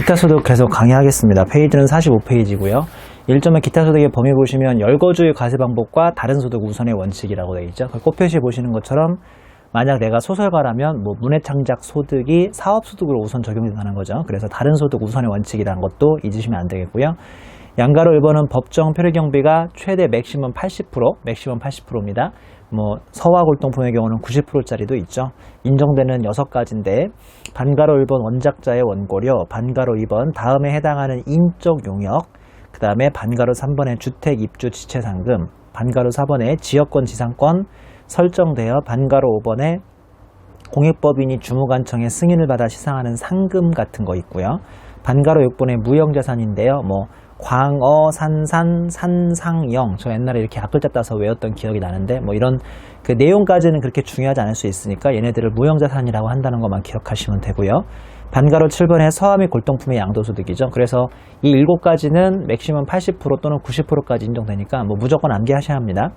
기타소득 계속 강의하겠습니다. 페이지는 45페이지고요. 1점의 기타소득의 범위 보시면 열거주의 과세 방법과 다른 소득 우선의 원칙이라고 되어 있죠. 그 꽃표시 보시는 것처럼 만약 내가 소설가라면 문해창작 소득이 사업소득으로 우선 적용된다는 거죠. 그래서 다른 소득 우선의 원칙이라는 것도 잊으시면 안 되겠고요. 양가로 1번은 법정 표류경비가 최대 맥시멈 80%입니다. 서화 골동품의 경우는 90%짜리도 있죠. 인정되는 6가지인데 반가로 1번 원작자의 원고료, 반가로 2번 다음에 해당하는 인적 용역, 그 다음에 반가로 3번의 주택 입주 지체 상금, 반가로 4번의 지역권 지상권 설정되어 반가로 5번에 공익법인이 주무관청의 승인을 받아 시상하는 상금 같은 거 있고요. 반가로 6번의 무형자산인데요. 광어, 산산, 산상영. 저 옛날에 이렇게 앞글자 따서 외웠던 기억이 나는데 이런 그 내용까지는 그렇게 중요하지 않을 수 있으니까 얘네들을 무형자산이라고 한다는 것만 기억하시면 되고요. 반가로 7번의 서화 및 골동품의 양도소득이죠. 그래서 이 7가지는 맥시멈 80% 또는 90%까지 인정되니까 무조건 암기하셔야 합니다.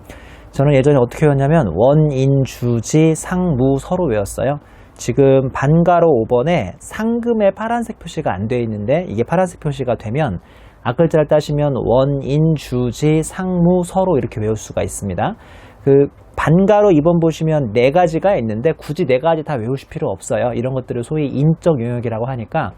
저는 예전에 어떻게 외웠냐면 원인, 주지, 상무, 서로 외웠어요. 지금 반가로 5번에 상금에 파란색 표시가 안 되어 있는데 이게 파란색 표시가 되면 앞글자를 따시면 원인, 주지, 상무, 서로 이렇게 외울 수가 있습니다. 그 반가로 2번 보시면 4가지가 있는데 굳이 4가지 다 외우실 필요 없어요. 이런 것들을 소위 인적 용역이라고 하니까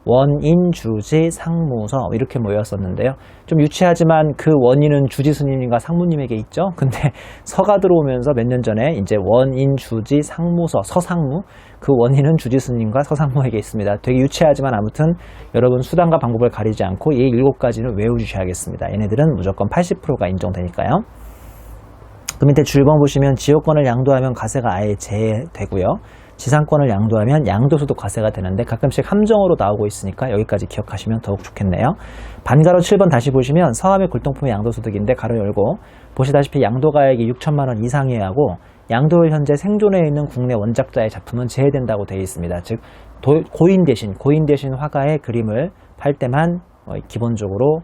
원인, 주지, 상무서 이렇게 모였었는데요. 좀 유치하지만 그 원인은 주지 스님과 상무님에게 있죠. 근데 서가 들어오면서 몇 년 전에 이제 원인, 주지, 상무서, 서상무 그 원인은 주지 스님과 서상무에게 있습니다. 되게 유치하지만 아무튼 여러분 수단과 방법을 가리지 않고 이 7가지는 외워주셔야겠습니다. 얘네들은 무조건 80%가 인정되니까요. 그 밑에 줄번 보시면 지역권을 양도하면 과세가 아예 제외되고요. 지상권을 양도하면 양도소득 과세가 되는데 가끔씩 함정으로 나오고 있으니까 여기까지 기억하시면 더욱 좋겠네요. 반가로 7번 다시 보시면 서화 및 골동품의 양도소득인데 가로 열고 보시다시피 양도가액이 6천만 원 이상이어야 하고 양도를 현재 생존해 있는 국내 원작자의 작품은 제외된다고 되어 있습니다. 즉 고인 대신 화가의 그림을 팔 때만 기본적으로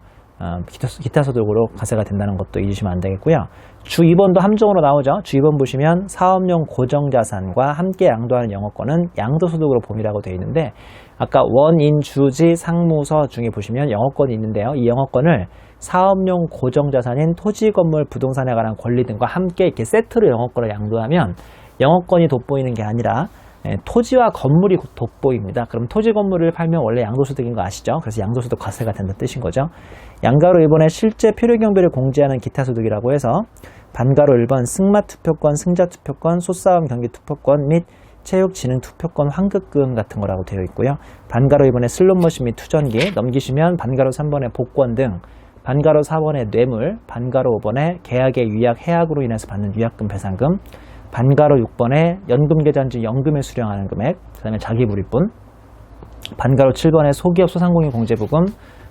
기타 소득으로 과세가 된다는 것도 잊으시면 안 되겠고요. 주 2번도 함정으로 나오죠. 주 2번 보시면 사업용 고정자산과 함께 양도하는 영업권은 양도소득으로 범위라고 되어 있는데 아까 원인, 주지, 상무서 중에 보시면 영업권이 있는데요. 이 영업권을 사업용 고정자산인 토지, 건물, 부동산에 관한 권리 등과 함께 이렇게 세트로 영업권을 양도하면 영업권이 돋보이는 게 아니라 토지와 건물이 돋보입니다. 그럼 토지 건물을 팔면 원래 양도소득인 거 아시죠? 그래서 양도소득 과세가 된다는 뜻인 거죠. 양가로 1번에 실제 표류경비를 공제하는 기타소득이라고 해서 반가로 1번 승마투표권, 승자투표권, 소싸움 경기투표권 및 체육진흥투표권 환급금 같은 거라고 되어 있고요. 반가로 2번에 슬롯머신 및 투전기 넘기시면 반가로 3번에 복권 등 반가로 4번에 뇌물, 반가로 5번에 계약의 위약, 해약으로 인해서 받는 위약금, 배상금, 반가로 6번에 연금계좌인지 연금에 수령하는 금액, 그 다음에 자기불입분, 반가로 7번에 소기업 소상공인 공제부금,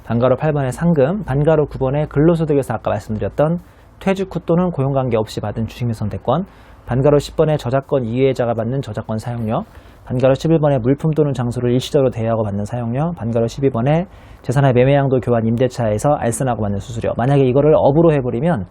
반가로 8번에 상금, 반가로 9번에 근로소득에서 아까 말씀드렸던 퇴직 후 또는 고용관계 없이 받은 주식및 선택권, 반가로 10번에 저작권 이해자가 받는 저작권 사용료, 반가로 11번에 물품 또는 장소를 일시적으로 대여하고 받는 사용료, 반가로 12번에 재산의 매매양도 교환 임대차에서 알선하고 받는 수수료. 만약에 이거를 업으로 해버리면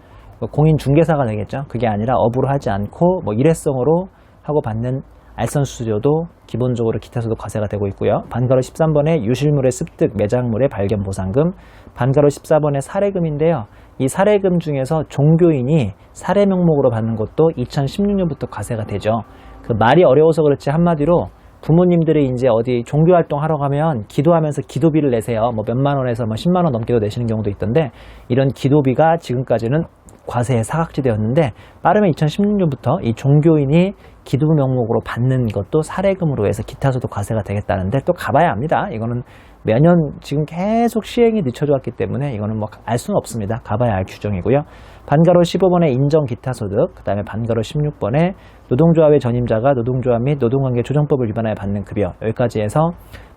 공인중개사가 되겠죠. 그게 아니라 업으로 하지 않고 일회성으로 하고 받는 알선 수수료도 기본적으로 기타소득 과세가 되고 있고요. 반가로 13번에 유실물의 습득, 매장물의 발견 보상금, 반가로 14번에 사례금인데요. 이 사례금 중에서 종교인이 사례 명목으로 받는 것도 2016년부터 과세가 되죠. 그 말이 어려워서 그렇지 한마디로 부모님들이 이제 어디 종교활동 하러 가면 기도하면서 기도비를 내세요. 몇만 원에서 10만 원 넘게도 내시는 경우도 있던데 이런 기도비가 지금까지는 과세의 사각지대였는데 빠르면 2016년부터 이 종교인이 기도 명목으로 받는 것도 사례금으로 해서 기타소득 과세가 되겠다는데 또 가봐야 합니다. 이거는 매년 지금 계속 시행이 늦춰져 왔기 때문에 이거는 알 수는 없습니다. 가봐야 알 규정이고요. 반가로 15번에 인정 기타소득, 그 다음에 반가로 16번에 노동조합의 전임자가 노동조합 및 노동관계 조정법을 위반하여 받는 급여, 여기까지 해서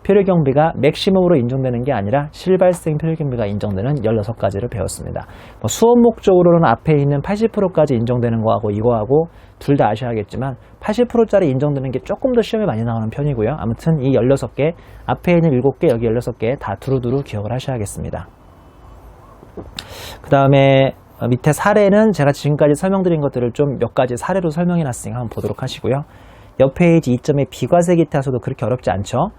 표류경비가 맥시멈으로 인정되는 게 아니라 실발생 표류경비가 인정되는 16가지를 배웠습니다. 수업 목적으로는 앞에 있는 80%까지 인정되는 거하고 이거하고 둘 다 아셔야겠지만 80%짜리 인정되는 게 조금 더 시험에 많이 나오는 편이고요. 아무튼 이 16개, 앞에 있는 7개, 여기 16개 다 두루두루 기억을 하셔야겠습니다. 그 다음에 밑에 사례는 제가 지금까지 설명드린 것들을 좀 몇 가지 사례로 설명해 놨으니까 한번 보도록 하시고요. 옆 페이지 2점의 비과세 기타소득 그렇게 어렵지 않죠.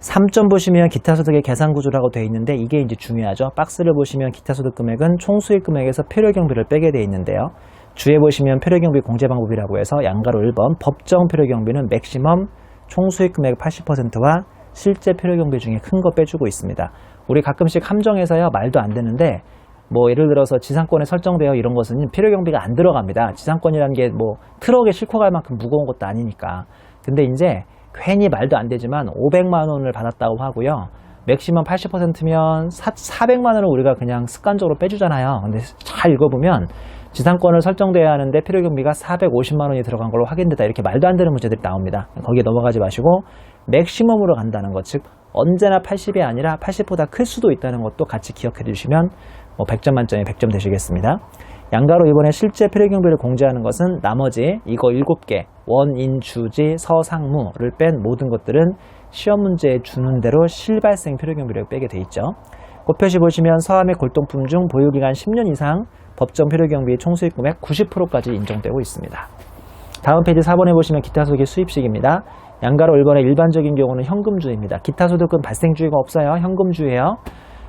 3점 보시면 기타 소득의 계산 구조라고 되어 있는데 이게 이제 중요하죠. 박스를 보시면 기타 소득 금액은 총 수익 금액에서 필요경비를 빼게 되어 있는데요. 주에 보시면 필요경비 공제 방법이라고 해서 양가로 1번 법정 필요경비는 맥시멈 총 수익 금액 80%와 실제 필요경비 중에 큰 거 빼주고 있습니다. 우리 가끔씩 함정에서요 말도 안 되는데 뭐 예를 들어서 지상권에 설정되어 이런 것은 필요경비가 안 들어갑니다. 지상권이라는 게 뭐 트럭에 싣고 갈 만큼 무거운 것도 아니니까. 근데 이제 괜히 말도 안 되지만 500만 원을 받았다고 하고요. 맥시멈 80%면 400만 원을 우리가 그냥 습관적으로 빼주잖아요. 근데 잘 읽어보면 지상권을 설정돼야 하는데 필요경비가 450만 원이 들어간 걸로 확인되다. 이렇게 말도 안 되는 문제들이 나옵니다. 거기에 넘어가지 마시고 맥시멈으로 간다는 것, 즉 언제나 80이 아니라 80보다 클 수도 있다는 것도 같이 기억해 주시면 100점 만점에 100점 되시겠습니다. 양가로 이번에 실제 필요경비를 공제하는 것은 나머지 이거 7개 원인, 주지, 서상무를 뺀 모든 것들은 시험 문제에 주는 대로 실발생 필요경비를 빼게 돼 있죠. 곱표시 보시면 서함의 골동품 중 보유기간 10년 이상 법정 필요경비 총수익 금액 90%까지 인정되고 있습니다. 다음 페이지 4번에 보시면 기타 소득의 수입식입니다. 양가로 1번의 일반적인 경우는 현금주의입니다. 기타 소득은 발생주의가 없어요. 현금주의예요.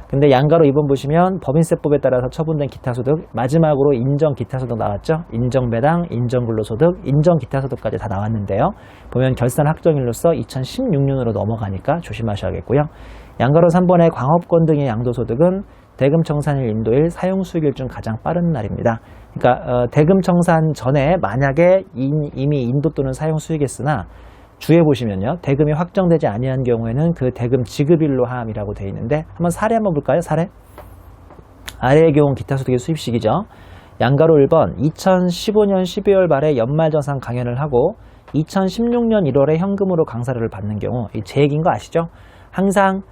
근데 양가로 2번 보시면 법인세법에 따라서 처분된 기타소득, 마지막으로 인정 기타소득 나왔죠. 인정배당, 인정근로소득, 인정기타소득까지 다 나왔는데요. 보면 결산 확정일로서 2016년으로 넘어가니까 조심하셔야겠고요. 양가로 3번의 광업권 등의 양도소득은 대금청산일, 인도일, 사용수익일 중 가장 빠른 날입니다. 그러니까 대금청산 전에 만약에 이미 인도 또는 사용수익했으나 주에 보시면요. 대금이 확정되지 아니한 경우에는 그 대금 지급일로 함이라고 되어 있는데 한번 사례 한번 볼까요? 사례. 아래의 경우 기타소득의 수입식이죠. 양가로 1번 2015년 12월 말에 연말정산 강연을 하고 2016년 1월에 현금으로 강사료를 받는 경우 제 얘기인 거 아시죠? 항상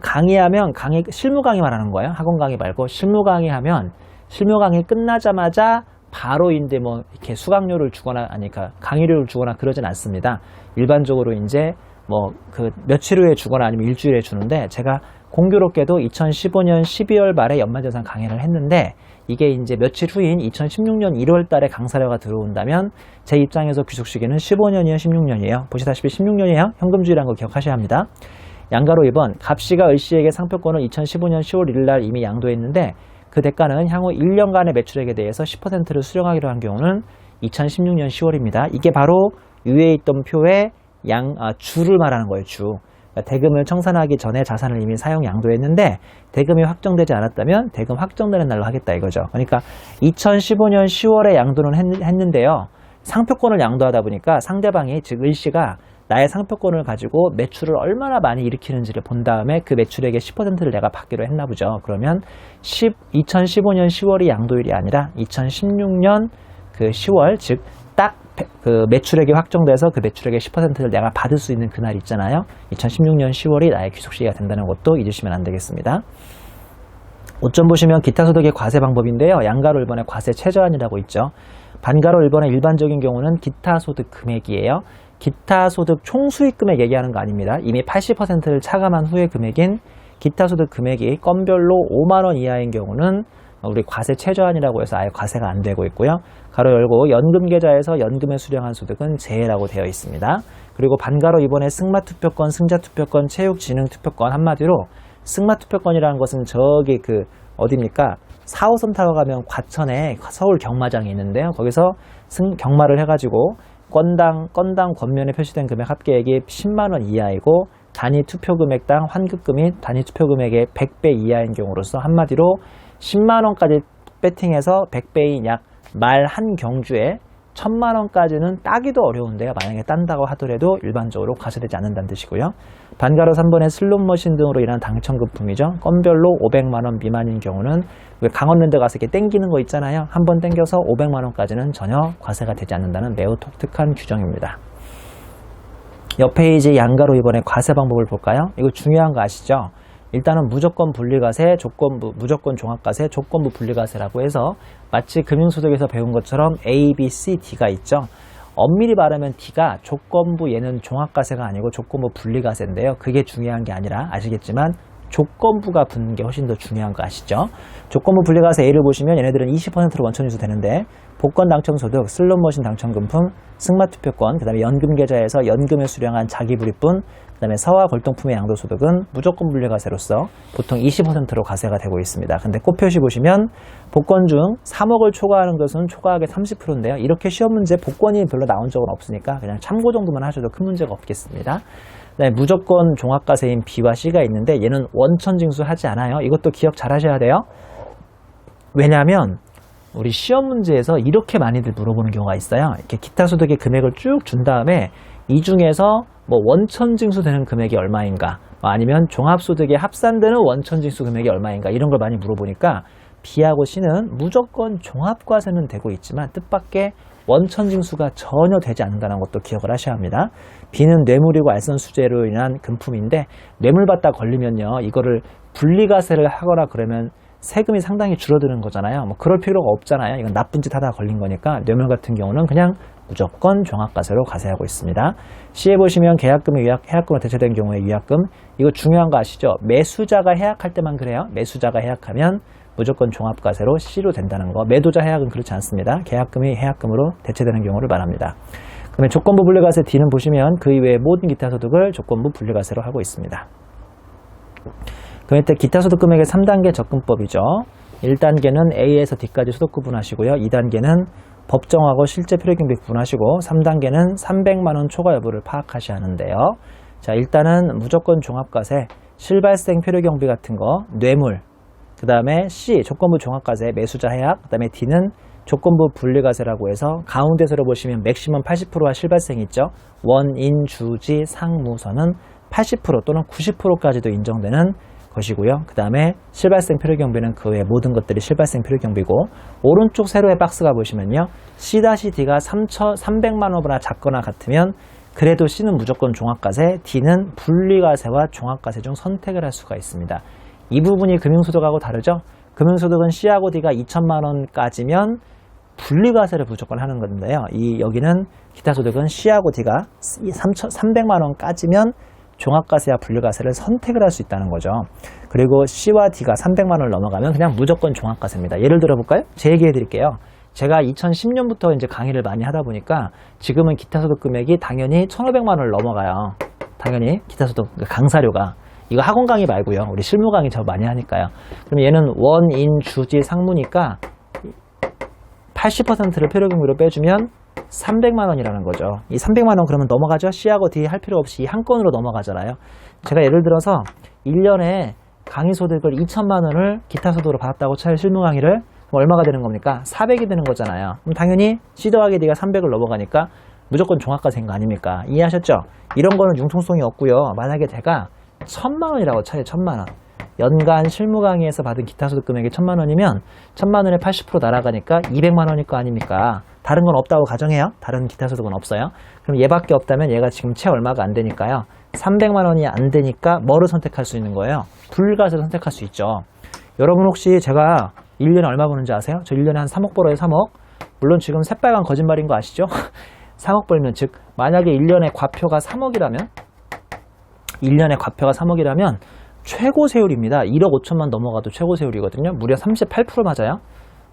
강의하면 실무 강의 말하는 거예요. 학원 강의 말고 실무 강의하면 실무 강의 끝나자마자 바로 이제 뭐 이렇게 수강료를 주거나 아니까 강의료를 주거나 그러진 않습니다. 일반적으로 이제 뭐 그 며칠 후에 주거나 아니면 일주일에 주는데 제가 공교롭게도 2015년 12월 말에 연말정산 강의를 했는데 이게 이제 며칠 후인 2016년 1월 달에 강사료가 들어온다면 제 입장에서 귀속시기는 15년이에요, 16년이에요. 보시다시피 16년이에요. 현금주의라는 거 기억하셔야 합니다. 양가로 2번 갑씨가 을씨에게 상표권을 2015년 10월 1일 날 이미 양도했는데 그 대가는 향후 1년간의 매출액에 대해서 10%를 수령하기로 한 경우는 2016년 10월입니다. 이게 바로 위에 있던 표의 주를 말하는 거예요. 주. 그러니까 대금을 청산하기 전에 자산을 이미 사용 양도했는데 대금이 확정되지 않았다면 대금 확정되는 날로 하겠다 이거죠. 그러니까 2015년 10월에 양도는 했는데요. 상표권을 양도하다 보니까 상대방이 즉 을씨가 나의 상표권을 가지고 매출을 얼마나 많이 일으키는지를 본 다음에 그 매출액의 10%를 내가 받기로 했나 보죠. 그러면 2015년 10월이 양도일이 아니라 2016년 그 10월 즉 딱 그 매출액이 확정돼서 그 매출액의 10%를 내가 받을 수 있는 그날 있잖아요. 2016년 10월이 나의 귀속시기가 된다는 것도 잊으시면 안 되겠습니다. 5점 보시면 기타 소득의 과세 방법인데요. 양가로 1번의 과세 최저한이라고 있죠. 반가로 1번의 일반적인 경우는 기타 소득 금액이에요. 기타 소득 총수익 금액 얘기하는 거 아닙니다. 이미 80%를 차감한 후의 금액인 기타 소득 금액이 건별로 5만 원 이하인 경우는 우리 과세 최저한이라고 해서 아예 과세가 안 되고 있고요. 가로 열고 연금 계좌에서 연금에 수령한 소득은 제외라고 되어 있습니다. 그리고 반가로 이번에 승마투표권, 승자투표권, 체육진흥투표권 한마디로 승마투표권이라는 것은 저기 그 어디입니까? 4호선 타고 가면 과천에 서울 경마장이 있는데요. 거기서 경마를 해가지고 건당 권면에 표시된 금액 합계액이 10만 원 이하이고 단위 투표 금액당 환급금 및 단위 투표 금액의 100배 이하인 경우로서 한마디로 10만 원까지 배팅해서 100배인 약 말 한 경주에 1000만 원까지는 따기도 어려운데요. 만약에 딴다고 하더라도 일반적으로 과세되지 않는다는 뜻이고요. 반가로 3번의 슬롯머신 등으로 인한 당첨금품이죠. 건별로 500만 원 미만인 경우는 강원랜드 가서 이렇게 땡기는 거 있잖아요. 한 번 땡겨서 500만 원까지는 전혀 과세가 되지 않는다는 매우 독특한 규정입니다. 옆 페이지 양가로 이번에 과세 방법을 볼까요? 이거 중요한 거 아시죠? 일단은 무조건 분리과세, 조건부, 무조건 종합과세, 조건부 분리과세라고 해서 마치 금융소득에서 배운 것처럼 A, B, C, D가 있죠. 엄밀히 말하면 D가 조건부 얘는 종합과세가 아니고 조건부 분리과세인데요. 그게 중요한 게 아니라 아시겠지만 조건부가 붙는 게 훨씬 더 중요한 거 아시죠? 조건부 분리가세 A를 보시면 얘네들은 20%로 원천징수 되는데 복권 당첨소득, 슬롯머신 당첨금품, 승마투표권, 그 다음에 연금계좌에서 연금을 수령한 자기불입분, 그 다음에 서화 골동품의 양도소득은 무조건 분리가세로서 보통 20%로 가세가 되고 있습니다. 근데 꽃표시 보시면 복권 중 3억을 초과하는 것은 초과하게 30%인데요. 이렇게 시험 문제 복권이 별로 나온 적은 없으니까 그냥 참고 정도만 하셔도 큰 문제가 없겠습니다. 네, 무조건 종합과세인 B와 C가 있는데 얘는 원천징수 하지 않아요. 이것도 기억 잘 하셔야 돼요. 왜냐하면 우리 시험 문제에서 이렇게 많이들 물어보는 경우가 있어요. 이렇게 기타 소득의 금액을 쭉 준 다음에 이 중에서 뭐 원천징수 되는 금액이 얼마인가, 아니면 종합소득에 합산되는 원천징수 금액이 얼마인가, 이런 걸 많이 물어보니까 B하고 C는 무조건 종합과세는 되고 있지만 뜻밖의 원천징수가 전혀 되지 않는다는 것도 기억을 하셔야 합니다. B는 뇌물이고 알선수재로 인한 금품인데 뇌물 받다 걸리면요, 이거를 분리과세를 하거나 그러면 세금이 상당히 줄어드는 거잖아요. 뭐 그럴 필요가 없잖아요. 이건 나쁜 짓 하다 걸린 거니까 뇌물 같은 경우는 그냥 무조건 종합과세로 과세하고 있습니다. C에 보시면 계약금의 해약금으로 대체된 경우에 위약금, 이거 중요한 거 아시죠? 매수자가 해약할 때만 그래요. 매수자가 해약하면 무조건 종합과세로 C로 된다는 거. 매도자 해약은 그렇지 않습니다. 계약금이 해약금으로 대체되는 경우를 말합니다. 그러면 조건부 분리과세 D는 보시면 그 이외의 모든 기타 소득을 조건부 분리과세로 하고 있습니다. 그럼 이때 기타 소득 금액의 3단계 접근법이죠. 1단계는 A에서 D까지 소득 구분하시고요. 2단계는 법정하고 실제 필요경비 구분하시고 3단계는 300만원 초과 여부를 파악하셔야 하는데요. 자, 일단은 무조건 종합과세, 실발생 필요경비 같은 거, 뇌물, 그 다음에 C, 조건부 종합과세, 매수자 해약, 그 다음에 D는 조건부 분리과세라고 해서 가운데서로 보시면 맥시멈 80%와 실발생이 있죠. 원인, 주지, 상무선은 80% 또는 90%까지도 인정되는 것이고요. 그 다음에 실발생 필요경비는 그 외 모든 것들이 실발생 필요경비고, 오른쪽 세로의 박스가 보시면요, C-D가 300만원보다 작거나 같으면 그래도 C는 무조건 종합과세, D는 분리과세와 종합과세 중 선택을 할 수가 있습니다. 이 부분이 금융소득하고 다르죠. 금융소득은 C하고 D가 2천만원까지면 분리과세를 무조건 하는 건데요. 여기는 기타소득은 C하고 D가 300만원까지면 종합과세와 분리과세를 선택을 할 수 있다는 거죠. 그리고 C와 D가 300만원을 넘어가면 그냥 무조건 종합과세입니다. 예를 들어 볼까요? 제 얘기해 드릴게요. 제가 2010년부터 이제 강의를 많이 하다 보니까 지금은 기타소득 금액이 당연히 1,500만원을 넘어가요. 당연히 기타소득 강사료가. 이거 학원 강의 말고요. 우리 실무 강의 저 많이 하니까요. 그럼 얘는 원인, 주지, 상무니까 80%를 필요경비로 빼주면 300만원이라는 거죠. 이 300만원 그러면 넘어가죠? C하고 D 할 필요 없이 한 건으로 넘어가잖아요. 제가 예를 들어서 1년에 강의소득을 2천만원을 기타소득으로 받았다고 쳐요. 실무 강의를. 그럼 얼마가 되는 겁니까? 400이 되는 거잖아요. 그럼 당연히 C 더하기 D가 300을 넘어가니까 무조건 종합과세인 거 아닙니까? 이해하셨죠? 이런 거는 융통성이 없고요. 만약에 제가 1,000만원이라고 쳐요. 1,000만원. 연간 실무 강의에서 받은 기타소득 금액이 1,000만원이면 1,000만원에 80% 날아가니까 200만원일 거 아닙니까? 다른 건 없다고 가정해요. 다른 기타소득은 없어요. 그럼 얘밖에 없다면 얘가 지금 채 얼마가 안 되니까요. 300만원이 안 되니까 뭐를 선택할 수 있는 거예요? 불가세를 선택할 수 있죠. 여러분 혹시 제가 1년에 얼마 버는지 아세요? 저 1년에 한 3억 벌어요. 3억. 물론 지금 새빨간 거짓말인 거 아시죠? 3억 벌면 즉 만약에 1년에 과표가 3억이라면 1년에 과표가 3억이라면 최고 세율입니다. 1억 5천만 넘어가도 최고 세율이거든요. 무려 38% 맞아요.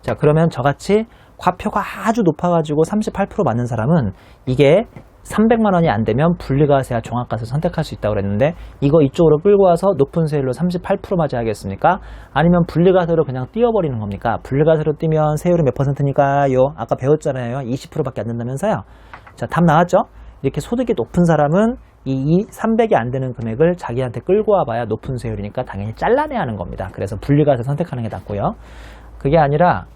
자, 그러면 저같이 과표가 아주 높아가지고 38% 맞는 사람은 이게 300만 원이 안 되면 분리과세와 종합과세 선택할 수 있다고 그랬는데 이거 이쪽으로 끌고 와서 높은 세율로 38% 맞아야겠습니까? 아니면 분리과세로 그냥 띄워버리는 겁니까? 분리과세로 띄면 세율이 몇 %니까요? 아까 배웠잖아요. 20%밖에 안 된다면서요. 자, 답 나왔죠? 이렇게 소득이 높은 사람은 이 300이 안 되는 금액을 자기한테 끌고 와봐야 높은 세율이니까 당연히 잘라내야 하는 겁니다. 그래서 분리과세 선택하는 게 낫고요. 그게 아니라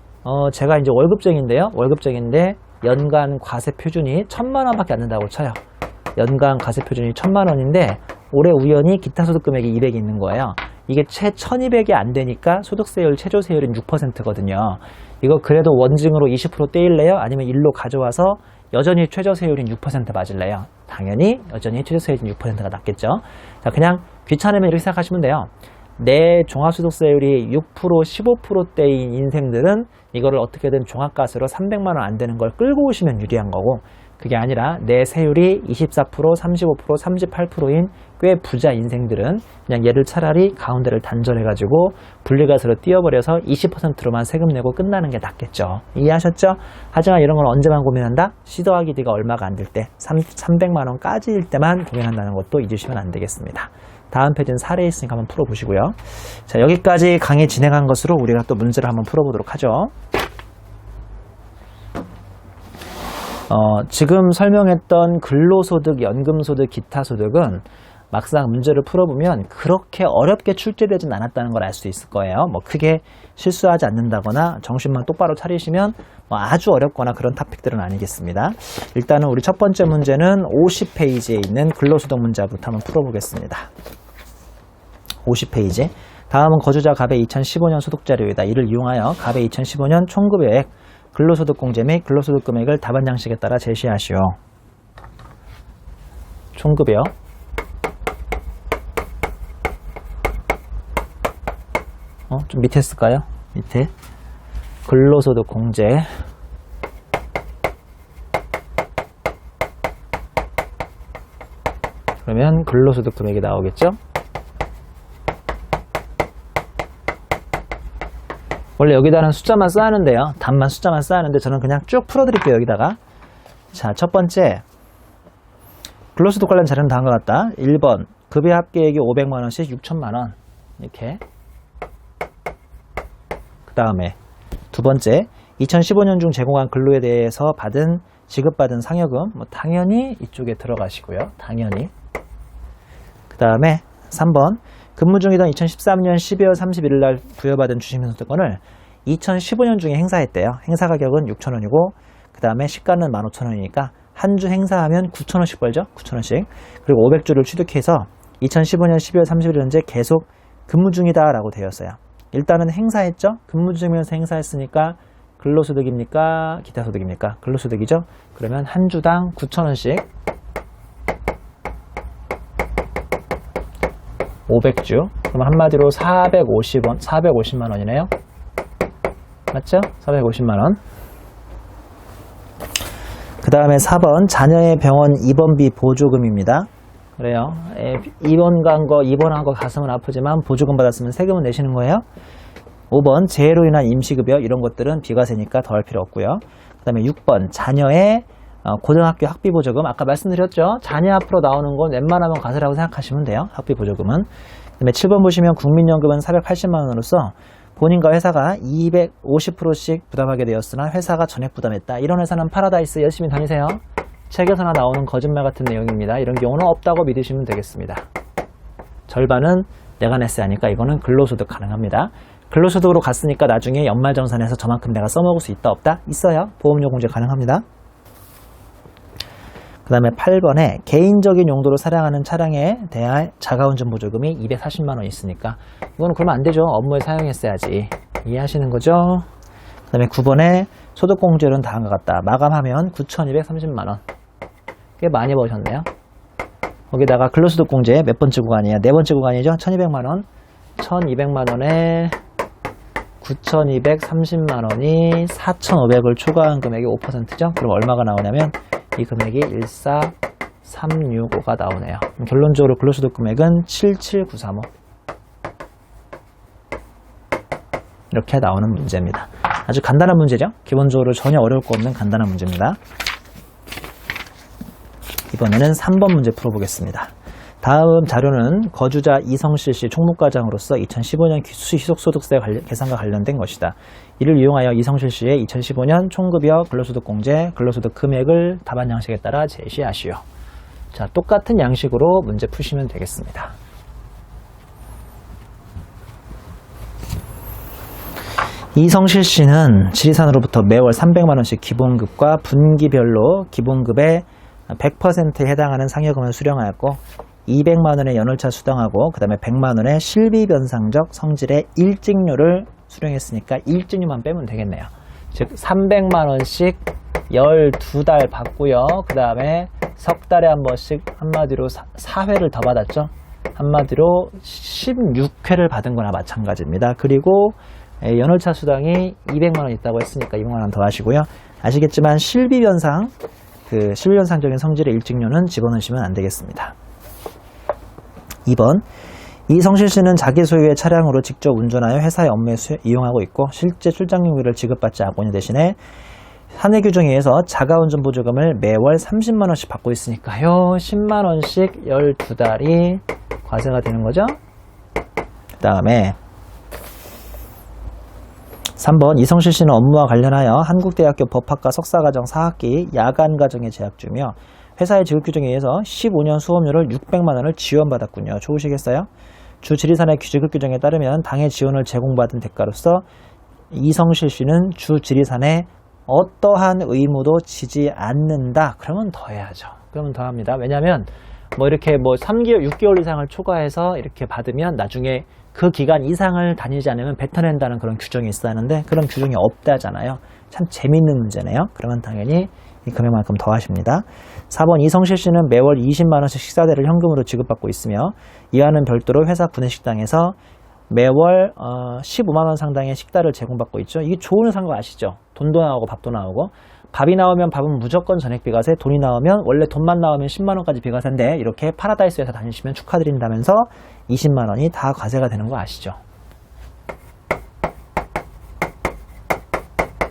제가 이제 월급쟁인데요. 월급쟁인데 연간 과세 표준이 1,000만 원밖에 안 된다고 쳐요. 연간 과세 표준이 1,000만 원인데 올해 우연히 기타 소득 금액이 200이 있는 거예요. 이게 채 1,200이 안 되니까 소득세율 최저세율인 6%거든요. 이거 그래도 원증으로 20% 떼일래요? 아니면 일로 가져와서 여전히 최저세율인 6% 맞을래요? 당연히 여전히 최저세율인 6%가 낫겠죠. 자, 그냥 귀찮으면 이렇게 생각하시면 돼요. 내 종합소득세율이 6%, 15%대인 인생들은 이거를 어떻게든 종합과세로 300만 원 안 되는 걸 끌고 오시면 유리한 거고, 그게 아니라 내 세율이 24%, 35%, 38%인 꽤 부자 인생들은 그냥 얘를 차라리 가운데를 단절해가지고 분리가세로 띄워버려서 20%로만 세금 내고 끝나는 게 낫겠죠. 이해하셨죠? 하지만 이런 건 언제만 고민한다? C 더하기 D가 얼마가 안 될 때, 300만원까지일 때만 고민한다는 것도 잊으시면 안 되겠습니다. 다음 페이지는 사례 있으니까 한번 풀어보시고요. 자, 여기까지 강의 진행한 것으로 우리가 또 문제를 한번 풀어보도록 하죠. 지금 설명했던 근로소득, 연금소득, 기타소득은 막상 문제를 풀어보면 그렇게 어렵게 출제되진 않았다는 걸 알 수 있을 거예요. 뭐 크게 실수하지 않는다거나 정신만 똑바로 차리시면 뭐 아주 어렵거나 그런 토픽들은 아니겠습니다. 일단은 우리 첫 번째 문제는 50페이지에 있는 근로소득 문제부터 한번 풀어보겠습니다. 50페이지. 다음은 거주자 갑의 2015년 소득자료이다. 이를 이용하여 갑의 2015년 총급여액, 근로소득 공제 및 근로소득 금액을 답안 양식에 따라 제시하시오. 총급여. 좀 밑에 쓸까요? 밑에. 근로소득 공제. 그러면 근로소득 금액이 나오겠죠? 원래 여기다는 숫자만 쌓는데요. 답만 숫자만 쌓는데 저는 그냥 쭉 풀어드릴게요. 여기다가. 자, 첫 번째. 근로소득 관련 자료는 다음과 같다. 1번. 급여 합계액이 500만원씩 6천만원. 이렇게. 그 다음에 두 번째. 2015년 중 제공한 근로에 대해서 지급받은 상여금. 당연히 이쪽에 들어가시고요. 당연히. 그 다음에 3번. 근무 중이던 2013년 12월 31일 날 부여받은 주식면소득권을 2015년 중에 행사했대요. 행사 가격은 6,000원이고 그 다음에 시가는 15,000원이니까 한 주 행사하면 9,000원씩 벌죠. 9,000원씩. 그리고 500주를 취득해서 2015년 12월 31일 현재 계속 근무 중이다 라고 되었어요. 일단은 행사했죠. 근무 중이면서 행사했으니까 근로소득입니까? 기타소득입니까? 근로소득이죠. 그러면 한 주당 9,000원씩 500주. 그럼 한마디로 450만 원이네요. 맞죠? 450만 원. 그 다음에 4번 자녀의 병원 입원비 보조금입니다. 그래요. 입원한 거 가슴은 아프지만 보조금 받았으면 세금은 내시는 거예요. 5번 재해로 인한 임시급여 이런 것들은 비과세니까 더할 필요 없고요. 그 다음에 6번 자녀의 고등학교 학비 보조금 아까 말씀드렸죠. 자녀 앞으로 나오는 건 웬만하면 과세라고 생각하시면 돼요. 학비 보조금은. 그다음에 7번 보시면 국민연금은 480만 원으로서 본인과 회사가 250%씩 부담하게 되었으나 회사가 전액 부담했다. 이런 회사는 파라다이스 열심히 다니세요. 책에서나 나오는 거짓말 같은 내용입니다. 이런 경우는 없다고 믿으시면 되겠습니다. 절반은 내가 냈어야 하니까 이거는 근로소득 가능합니다. 근로소득으로 갔으니까 나중에 연말정산해서 저만큼 내가 써먹을 수 있다 없다? 있어요. 보험료 공제 가능합니다. 그 다음에 8번에 개인적인 용도로 사용하는 차량에 대한 자가운전 보조금이 240만 원 있으니까 이거는 그러면 안 되죠. 업무에 사용했어야지. 이해하시는 거죠? 그 다음에 9번에 소득공제율은 다음과 같다. 마감하면 9,230만 원. 꽤 많이 버셨네요. 거기다가 근로소득공제 몇 번째 구간이에요? 네 번째 구간이죠. 1,200만 원. 1,200만 원에 9,230만 원이 4,500을 초과한 금액이 5%죠. 그럼 얼마가 나오냐면 이 금액이 14365가 나오네요. 결론적으로 근로소득 금액은 77935 이렇게 나오는 문제입니다. 아주 간단한 문제죠. 기본적으로 전혀 어려울 거 없는 간단한 문제입니다. 이번에는 3번 문제 풀어보겠습니다. 다음 자료는 거주자 이성실 씨 총무과장으로서 2015년 희속소득세 계산과 관련된 것이다. 이를 이용하여 이성실 씨의 2015년 총급여 근로소득공제 근로소득 금액을 답안 양식에 따라 제시하시오. 자, 똑같은 양식으로 문제 푸시면 되겠습니다. 이성실 씨는 지리산으로부터 매월 300만 원씩 기본급과 분기별로 기본급의 100%에 해당하는 상여금을 수령하였고 200만 원의 연월차 수당하고 그 다음에 100만 원의 실비변상적 성질의 일찍료를 수령했으니까 일찍료만 빼면 되겠네요. 즉 300만 원씩 12달 받고요. 그 다음에 석 달에 한 번씩 한마디로 4회를 더 받았죠. 한마디로 16회를 받은 거나 마찬가지입니다. 그리고 연월차 수당이 200만 원 있다고 했으니까 200만 원 더 하시고요. 아시겠지만 실비변상 그 신변상적인 성질의 일직료는 집어넣으시면 안 되겠습니다. 2번, 이성실 씨는 자기 소유의 차량으로 직접 운전하여 회사의 업무에 이용하고 있고 실제 출장료를 지급받지 않고 있는 대신에 사내 규정에 의해서 자가운전 보조금을 매월 30만 원씩 받고 있으니까요. 10만 원씩 12달이 과세가 되는 거죠. 그 다음에 3번, 이성실 씨는 업무와 관련하여 한국대학교 법학과 석사과정 4학기 야간과정에 재학 중이며 회사의 지급 규정에 의해서 15년 수업료를 600만 원을 지원받았군요. 좋으시겠어요? 주 지리산의 지급 규정에 따르면 당의 지원을 제공받은 대가로서 이성실 씨는 주 지리산에 어떠한 의무도 지지 않는다. 그러면 더 해야죠. 그러면 더 합니다. 왜냐하면 뭐 이렇게 뭐 3개월, 6개월 이상을 초과해서 이렇게 받으면 나중에 그 기간 이상을 다니지 않으면 뱉어낸다는 그런 규정이 있어야 하는데 그런 규정이 없다잖아요. 참 재밌는 문제네요. 그러면 당연히 이 금액만큼 더 하십니다. 4번, 이성실 씨는 매월 20만 원씩 식사대를 현금으로 지급받고 있으며 이와는 별도로 회사 구내식당에서 매월 15만 원 상당의 식사를 제공받고 있죠. 이게 좋은 산 거 아시죠? 돈도 나오고 밥도 나오고, 밥이 나오면 밥은 무조건 전액 비과세, 돈이 나오면 원래 돈만 나오면 10만 원까지 비과세인데 이렇게 파라다이스 회사 다니시면 축하드린다면서 20만 원이 다 과세가 되는 거 아시죠?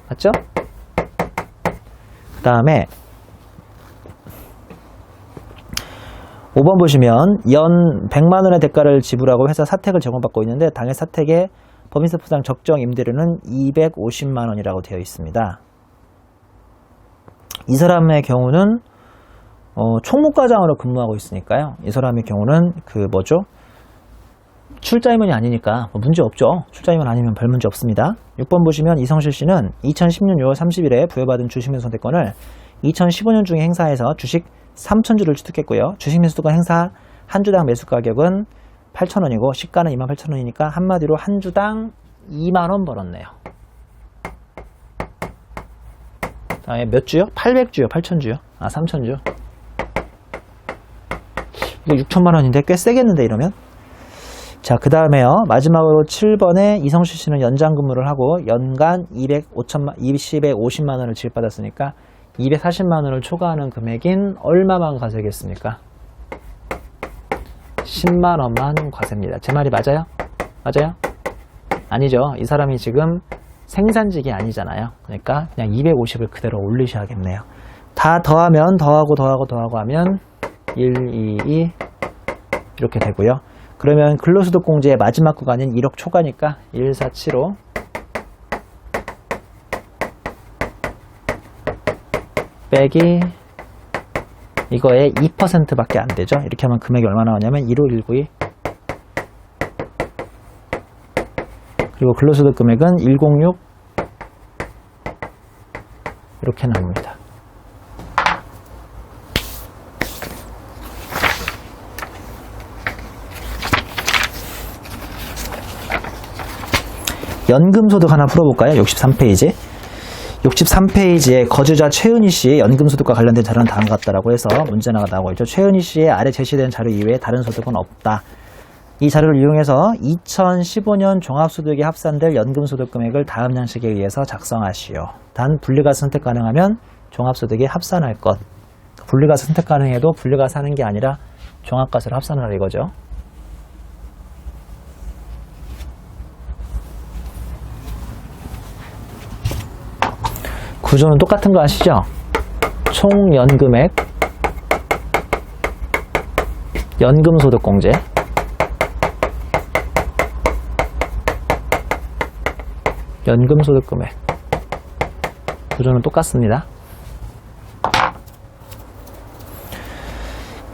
맞죠? 그 다음에 5번 보시면 연 100만 원의 대가를 지불하고 회사 사택을 제공받고 있는데 당의 사택의 법인세법상 적정 임대료는 250만 원이라고 되어 있습니다. 이 사람의 경우는 총무과장으로 근무하고 있으니까요. 이 사람의 경우는 그 뭐죠? 출자임원이 아니니까 문제 없죠. 출자임원 아니면 별 문제 없습니다. 6번 보시면 이성실 씨는 2010년 6월 30일에 부여받은 주식매수선택권을 2015년 중에 행사해서 주식 3,000주를 취득했고요. 주식매수권 행사 한 주당 매수 가격은 8,000원이고 시가는 28,000원이니까 한마디로 한 주당 2만 원 벌었네요. 다음에 몇 주요? 800주요? 8,000주요? 아, 3,000주. 이거 6천만 원인데 꽤 세겠는데 이러면? 자, 그 다음에요. 마지막으로 7번에 이성실 씨는 연장 근무를 하고 연간 250만 원을 지급받았으니까 240만 원을 초과하는 금액인 얼마만 과세겠습니까? 10만 원만 과세입니다. 제 말이 맞아요? 맞아요? 아니죠. 이 사람이 지금 생산직이 아니잖아요. 그러니까 그냥 250을 그대로 올리셔야겠네요. 다 더하면 더하고 하면 1, 2, 2 이렇게 되고요. 그러면 근로소득공제의 마지막 구간인 1억 초과니까 1475 빼기 이거의 2%밖에 안 되죠. 이렇게 하면 금액이 얼마 나오냐면 15192 그리고 근로소득 금액은 106 이렇게 나옵니다. 연금소득 하나 풀어볼까요? 63페이지. 63페이지에 거주자 최은희 씨의 연금소득과 관련된 자료는 다음과 같다라고 해서 문제가 나오고 있죠. 최은희 씨의 아래 제시된 자료 이외에 다른 소득은 없다. 이 자료를 이용해서 2015년 종합소득에 합산될 연금소득 금액을 다음 양식에 의해서 작성하시오. 단 분리가세 선택 가능하면 종합소득에 합산할 것. 분리가세 선택 가능해도 분리가세 하는 게 아니라 종합과세로 합산하라 이거죠. 구조는 똑같은 거 아시죠? 총 연금액, 연금소득공제, 연금소득금액. 구조는 똑같습니다.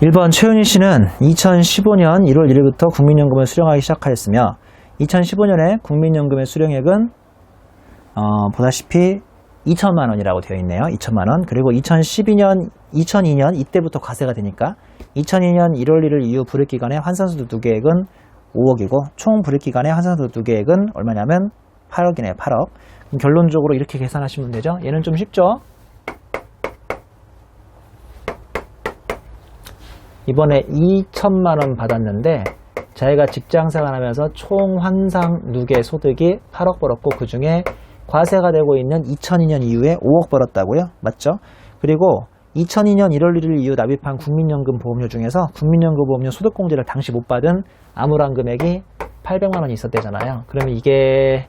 1번 최은희 씨는 2015년 1월 1일부터 국민연금을 수령하기 시작하였으며 2015년에 국민연금의 수령액은 보다시피 2천만 원이라고 되어 있네요. 2천만 원. 그리고 2002년 이때부터 과세가 되니까 2002년 1월 1일 이후 불입기간의 환산소득 누계액은 5억이고 총 불입기간의 환산소득 누계액은 얼마냐면 8억이네요. 8억. 그럼 결론적으로 이렇게 계산하시면 되죠. 얘는 좀 쉽죠? 이번에 2천만 원 받았는데 자기가 직장생활하면서 총 환상 누계 소득이 8억 벌었고 그 중에 과세가 되고 있는 2002년 이후에 5억 벌었다고요? 맞죠? 그리고 2002년 1월 1일 이후 납입한 국민연금 보험료 중에서 국민연금 보험료 소득공제를 당시 못 받은 암울한 금액이 800만 원이 있었대잖아요. 그러면 이게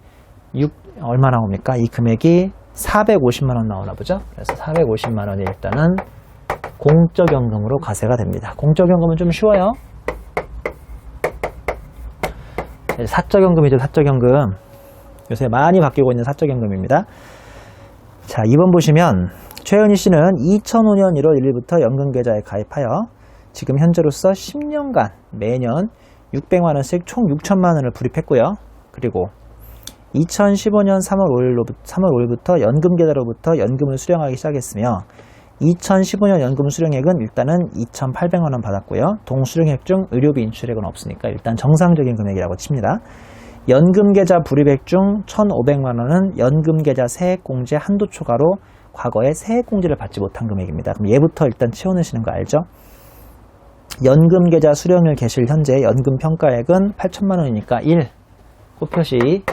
얼마 나옵니까? 이 금액이 450만 원 나오나 보죠? 그래서 450만 원이 일단은 공적연금으로 과세가 됩니다. 공적연금은 좀 쉬워요. 사적연금이죠, 사적연금. 요새 많이 바뀌고 있는 사적연금입니다. 자, 2번 보시면 최은희 씨는 2005년 1월 1일부터 연금계좌에 가입하여 지금 현재로서 10년간 매년 600만 원씩 총 6천만 원을 불입했고요. 그리고 2015년 3월 5일부터 연금계좌로부터 연금을 수령하기 시작했으며 2015년 연금 수령액은 일단은 2,800만 원 받았고요. 동수령액 중 의료비 인출액은 없으니까 일단 정상적인 금액이라고 칩니다. 연금계좌 불입액 중 1,500만 원은 연금계좌 세액공제 한도 초과로 과거에 세액공제를 받지 못한 금액입니다. 그럼 얘부터 일단 채워넣으시는 거 알죠? 연금계좌 수령일 개실 현재 연금평가액은 8천만 원이니까 1, 꽃표시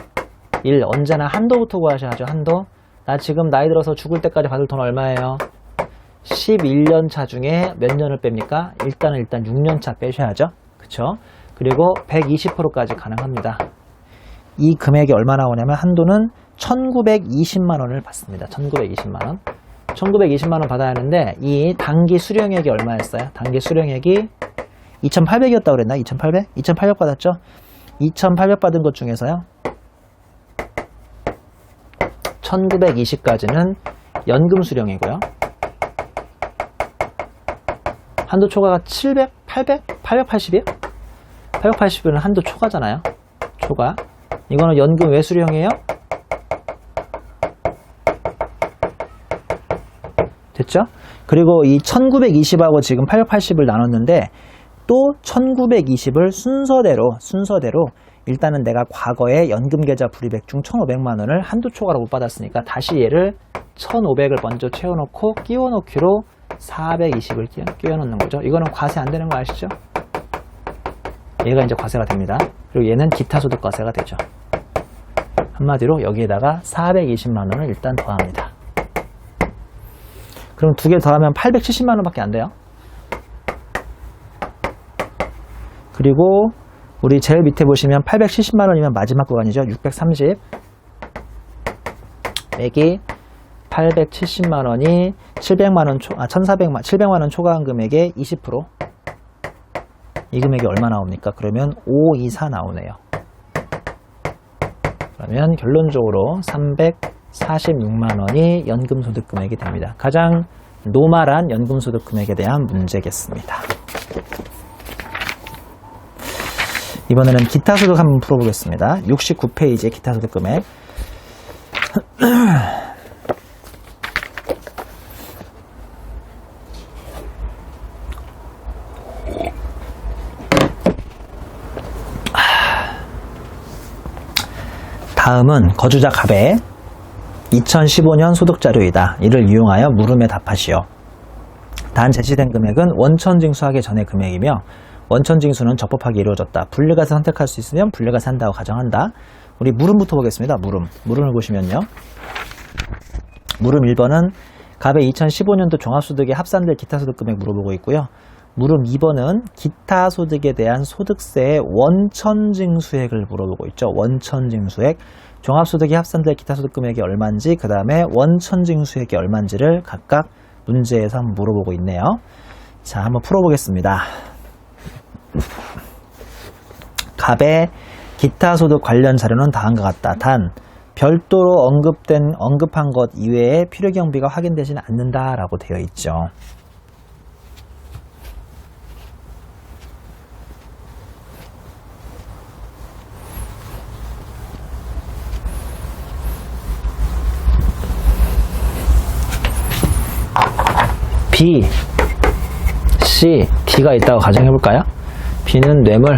1, 언제나 한도부터 구하셔야죠. 한도. 나 지금 나이 들어서 죽을 때까지 받을 돈 얼마예요? 11년 차 중에 몇 년을 뺍니까? 일단 6년 차 빼셔야죠. 그쵸? 그리고 120%까지 가능합니다. 이 금액이 얼마 나오냐면 한도는 1920만 원을 받습니다. 1920만 원. 1920만 원 받아야 하는데 이 단기 수령액이 얼마였어요? 단기 수령액이 2,800이었다고 그랬나? 2,800? 2,800 받았죠? 2,800 받은 것 중에서요. 1920까지는 연금 수령이고요. 한도 초과가 700, 800, 880이에요? 880은 한도 초과잖아요. 초과. 이거는 연금 왜 수령이에요? 됐죠? 그리고 이 1920하고 지금 880을 나눴는데 또 1920을 순서대로 일단은 내가 과거에 연금계좌 불입액 중 1,500만 원을 한도 초과로 못 받았으니까 다시 얘를 1,500을 먼저 채워놓고 끼워넣기로 420을 끼워넣는 거죠. 이거는 과세 안 되는 거 아시죠? 얘가 이제 과세가 됩니다. 그리고 얘는 기타소득과세가 되죠. 한마디로 여기에다가 420만 원을 일단 더합니다. 그럼 두 개 더하면 870만 원밖에 안 돼요. 그리고 우리 제일 밑에 보시면 870만 원이면 마지막 구간이죠. 630 빼기 870만 원이 700만 원 700만 원 초과한 금액의 20%. 이 금액이 얼마 나옵니까? 그러면 524 나오네요. 그러면 결론적으로 346만 원이 연금소득 금액이 됩니다. 가장 노멀한 연금소득 금액에 대한 문제겠습니다. 이번에는 기타소득 한번 풀어보겠습니다. 69페이지의 기타소득 금액. 다음은 거주자 갑의 2015년 소득자료이다. 이를 이용하여 물음에 답하시오. 단 제시된 금액은 원천징수하기 전의 금액이며 원천징수는 적법하게 이루어졌다. 분리과세 선택할 수 있으면 분리과세 한다고 가정한다. 우리 물음부터 보겠습니다. 물음을 보시면요. 물음 1번은 갑의 2015년도 종합소득에 합산될 기타소득 금액 물어보고 있고요. 물음 2번은 기타소득에 대한 소득세의 원천징수액을 물어보고 있죠. 원천징수액. 종합소득이 합산될 기타소득 금액이 얼마인지, 그 다음에 원천징수액이 얼마인지를 각각 문제에서 한번 물어보고 있네요. 자, 한번 풀어보겠습니다. 갑의 기타소득 관련 자료는 다음과 같다. 단, 별도로 언급한 것 이외에 필요경비가 확인되지는 않는다라고 되어 있죠. B, C, D가 있다고 가정해볼까요? B는 뇌물,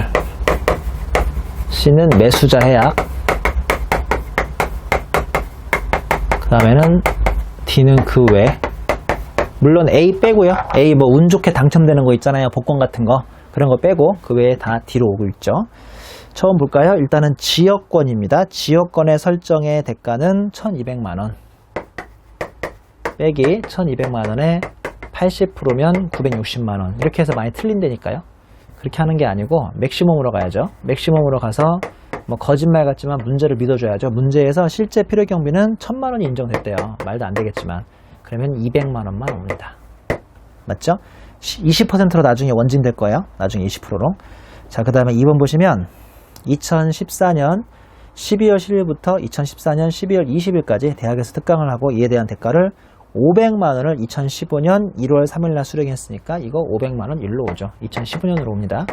C는 매수자 해약, 그 다음에는 D는 그 외. 물론 A 빼고요. A 뭐 운 좋게 당첨되는 거 있잖아요. 복권 같은 거. 그런 거 빼고 그 외에 다 D로 오고 있죠. 처음 볼까요? 일단은 지역권입니다. 지역권의 설정의 대가는 1,200만 원. 빼기 1,200만 원에 80%면 960만원. 이렇게 해서 많이 틀린다니까요. 그렇게 하는 게 아니고 맥시멈으로 가야죠. 맥시멈으로 가서 뭐 거짓말 같지만 문제를 믿어줘야죠. 문제에서 실제 필요 경비는 1000만원이 인정됐대요. 말도 안 되겠지만. 그러면 200만원만 옵니다. 맞죠? 20%로 나중에 원진될 거예요. 나중에 20%로. 자, 그 다음에 2번 보시면 2014년 12월 10일부터 2014년 12월 20일까지 대학에서 특강을 하고 이에 대한 대가를 500만원을 2015년 1월 3일날 수령했으니까 이거 500만원 일로 오죠. 2015년으로 옵니다.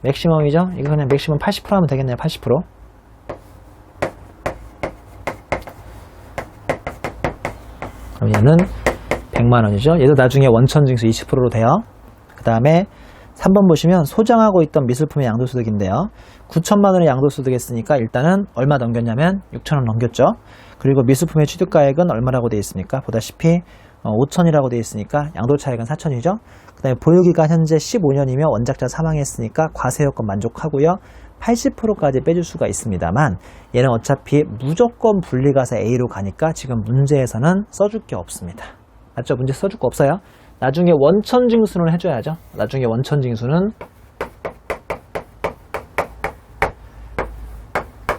맥시멈이죠? 이거 그냥 맥시멈 80% 하면 되겠네요. 80%. 그럼 얘는 100만원이죠. 얘도 나중에 원천징수 20%로 돼요. 그 다음에 3번 보시면 소장하고 있던 미술품의 양도소득인데요. 9천만원의 양도소득 했으니까 일단은 얼마 넘겼냐면 6천원 넘겼죠. 그리고 미술품의 취득가액은 얼마라고 되어 있습니까? 보다시피 5천이라고 되어 있으니까 양도차액은 4천이죠. 그 다음에 보유기간 현재 15년이며 원작자 사망했으니까 과세요건 만족하고요. 80%까지 빼줄 수가 있습니다만 얘는 어차피 무조건 분리가세 A로 가니까 지금 문제에서는 써줄 게 없습니다. 맞죠? 문제 써줄 거 없어요. 나중에 원천징수는 해줘야죠. 나중에 원천징수는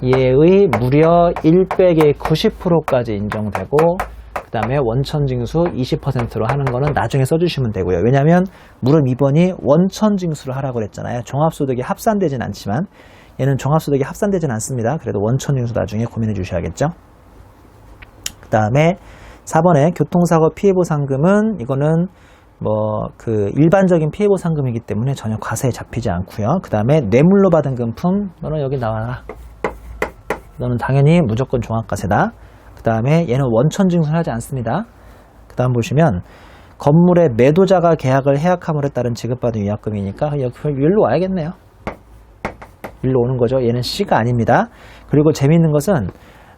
얘의 무려 1 빼기 90%까지 인정되고 그 다음에 원천징수 20%로 하는 거는 나중에 써주시면 되고요. 왜냐하면 물음 2번이 원천징수를 하라고 그랬잖아요. 종합소득이 합산되진 않지만 얘는 종합소득이 합산되진 않습니다. 그래도 원천징수 나중에 고민해 주셔야겠죠. 그 다음에 4번에 교통사고 피해보상금은 이거는 일반적인 피해보상금이기 때문에 전혀 과세에 잡히지 않고요. 그 다음에 뇌물로 받은 금품 너는 여기 나와라. 너는 당연히 무조건 종합과세다. 그 다음에 얘는 원천징수를 하지 않습니다. 그 다음 보시면 건물의 매도자가 계약을 해약함으로 따른 지급받은 위약금이니까 일로 와야겠네요. 일로 오는 거죠. 얘는 C가 아닙니다. 그리고 재미있는 것은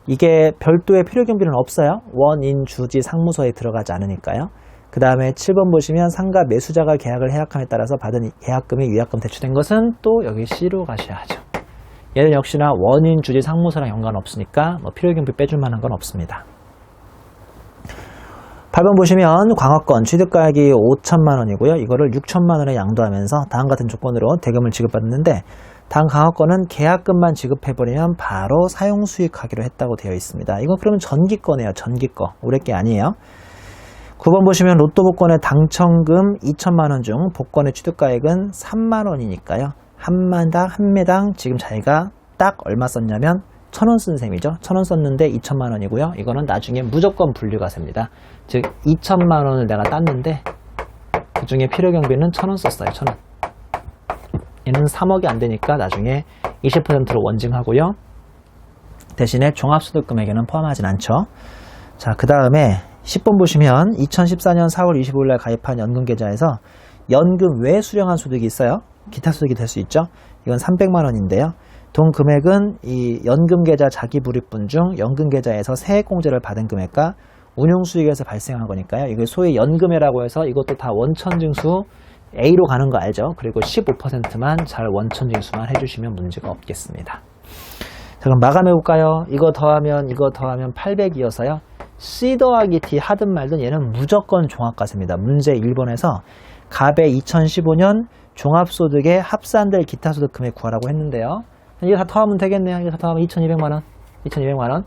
이게 별도의 필요경비는 없어요. 원인 주지 상무서에 들어가지 않으니까요. 그 다음에 7번 보시면 상가 매수자가 계약을 해약함에 따라서 받은 계약금이 위약금 대출된 것은 또 여기 C로 가셔야죠. 얘는 역시나 원인 주지 상무서랑 연관 없으니까 필요경비 빼줄 만한 건 없습니다. 8번 보시면 광어권 취득가액이 5천만원이고요. 이거를 6천만원에 양도하면서 다음 같은 조건으로 대금을 지급받는데 당 강화권은 계약금만 지급해버리면 바로 사용수익하기로 했다고 되어 있습니다. 이거 그러면 전기거네요. 전기거. 올해 게 아니에요. 9번 보시면 로또 복권의 당첨금 2천만원 중 복권의 취득가액은 3만원이니까요. 한 매당 지금 자기가 딱 얼마 썼냐면 1,000원 쓴 셈이죠. 1,000원 썼는데 2천만원이고요. 이거는 나중에 무조건 분류가세입니다. 즉 2천만원을 내가 땄는데 그 중에 필요경비는 1,000원 썼어요. 1,000원. 얘는 3억이 안 되니까 나중에 20%로 원징하고요. 대신에 종합소득금액에는 포함하진 않죠. 자, 그 다음에 10번 보시면 2014년 4월 25일 날 가입한 연금계좌에서 연금 외 수령한 소득이 있어요. 기타 소득이 될 수 있죠. 이건 300만 원인데요. 돈 금액은 이 연금계좌 자기불입분 중 연금계좌에서 세액공제를 받은 금액과 운용수익에서 발생한 거니까요. 이걸 소위 연금회라고 해서 이것도 다 원천징수 A로 가는 거 알죠? 그리고 15%만 잘 원천징수만 해주시면 문제가 없겠습니다. 자, 그럼 마감해볼까요? 이거 더하면 800이어서요. C 더하기 D 하든 말든 얘는 무조건 종합과세입니다. 문제 1번에서 갑의 2015년 종합소득에 합산될 기타소득 금액 구하라고 했는데요. 이거 다 더하면 되겠네요. 이거 다 더하면 2200만원. 2200만원.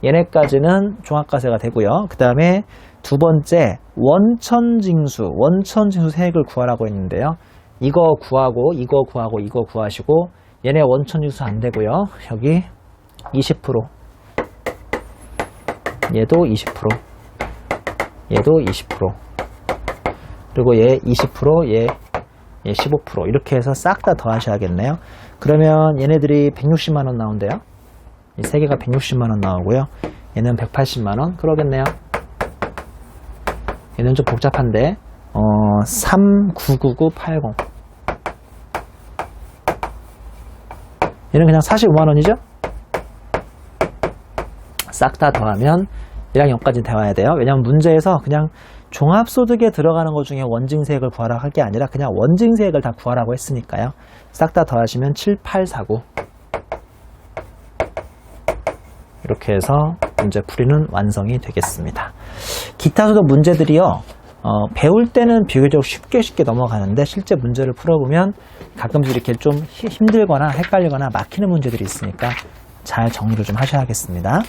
얘네까지는 종합과세가 되고요. 그 다음에 두 번째 원천징수 세액을 구하라고 했는데요. 이거 구하고 이거 구하시고 얘네 원천징수 안 되고요. 여기 20% 얘도 20% 얘도 20% 그리고 얘 20% 얘 15% 이렇게 해서 싹 다 더하셔야겠네요. 그러면 얘네들이 160만원 나온대요. 이 세 개가 160만원 나오고요. 얘는 180만원 그러겠네요. 얘는 좀 복잡한데 399980 얘는 그냥 45만원이죠? 싹 다 더하면 얘랑 여기까지 대화해야 돼요. 왜냐면 문제에서 그냥 종합소득에 들어가는 것 중에 원징세액을 구하라고 할 게 아니라 그냥 원징세액을 다 구하라고 했으니까요. 싹 다 더하시면 7849 이렇게 해서 문제 풀이는 완성이 되겠습니다. 기타 소득 문제들이요. 배울 때는 비교적 쉽게 넘어가는데 실제 문제를 풀어보면 가끔씩 이렇게 좀 힘들거나 헷갈리거나 막히는 문제들이 있으니까 잘 정리를 좀 하셔야겠습니다.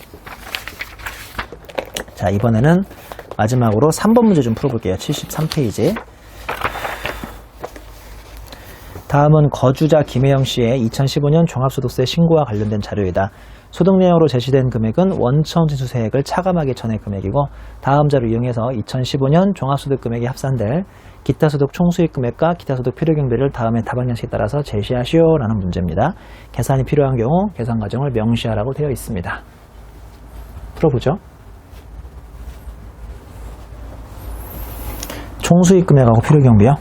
자, 이번에는 마지막으로 3번 문제 좀 풀어볼게요. 73페이지. 다음은 거주자 김혜영 씨의 2015년 종합소득세 신고와 관련된 자료이다. 소득 내역으로 제시된 금액은 원천 징수세액을 차감하기 전의 금액이고 다음 자료를 이용해서 2015년 종합소득 금액이 합산될 기타소득 총수익 금액과 기타소득 필요경비를 다음의 답안 양식에 따라서 제시하시오 라는 문제입니다. 계산이 필요한 경우 계산 과정을 명시하라고 되어 있습니다. 풀어보죠. 총수익 금액하고 필요경비요.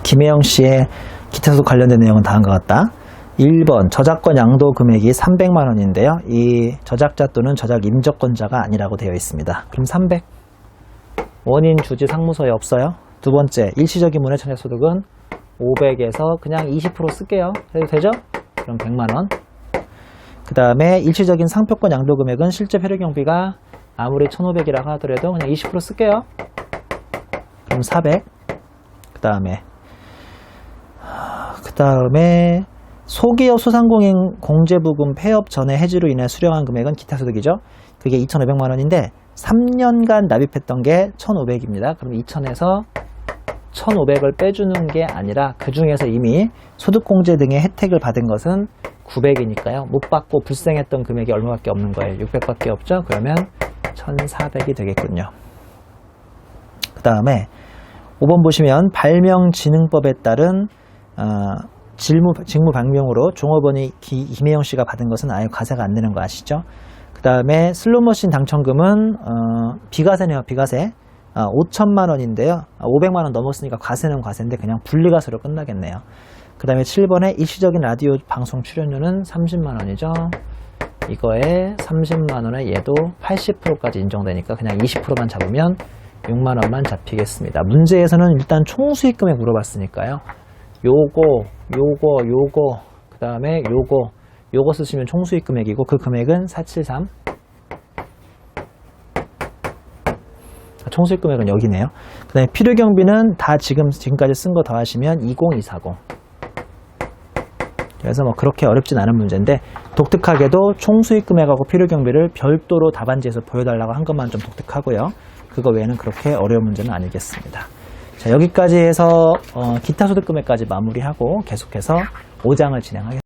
김혜영 씨의 기타소득 관련된 내용은 다음과 같다. 1번 저작권 양도 금액이 300만 원인데요. 이 저작자 또는 저작 임적권자가 아니라고 되어 있습니다. 그럼 300. 원인 주지 상무서에 없어요. 두 번째 일시적인 문해창작 소득은 500에서 그냥 20% 쓸게요. 해도 되죠? 그럼 100만 원. 그 다음에 일시적인 상표권 양도 금액은 실제 필요경비가 아무리 1,500이라고 하더라도 그냥 20% 쓸게요. 그럼 400. 그 다음에 소기업 소상공인 공제부금 폐업 전에 해지로 인해 수령한 금액은 기타소득이죠. 그게 2,500만 원인데 3년간 납입했던 게 1,500입니다. 그럼 2,000에서 1,500을 빼주는 게 아니라 그 중에서 이미 소득공제 등의 혜택을 받은 것은 900이니까요. 못 받고 불생했던 금액이 얼마밖에 없는 거예요. 600밖에 없죠. 그러면 1,400이 되겠군요. 그 다음에 5번 보시면 발명진흥법에 따른 직무 방명으로 종업원이 김혜영 씨가 받은 것은 아예 과세가 안 되는 거 아시죠? 그 다음에 슬롯머신 당첨금은 비과세네요. 비과세. 5천만 원인데요. 500만 원 넘었으니까 과세는 과세인데 그냥 분리과세로 끝나겠네요. 그 다음에 7번에 일시적인 라디오 방송 출연료는 30만 원이죠. 이거에 30만 원에 얘도 80%까지 인정되니까 그냥 20%만 잡으면 6만 원만 잡히겠습니다. 문제에서는 일단 총수익 금액 물어봤으니까요. 요거, 그 다음에 요거 쓰시면 총수익 금액이고 그 금액은 473. 총수익 금액은 여기네요. 그 다음에 필요경비는 다 지금까지 쓴 거 더하시면 20240. 그래서 뭐 그렇게 어렵진 않은 문제인데 독특하게도 총수익 금액하고 필요경비를 별도로 답안지에서 보여달라고 한 것만 좀 독특하고요. 그거 외에는 그렇게 어려운 문제는 아니겠습니다. 자, 여기까지 해서 기타 소득 금액까지 마무리하고 계속해서 5장을 진행하겠습니다.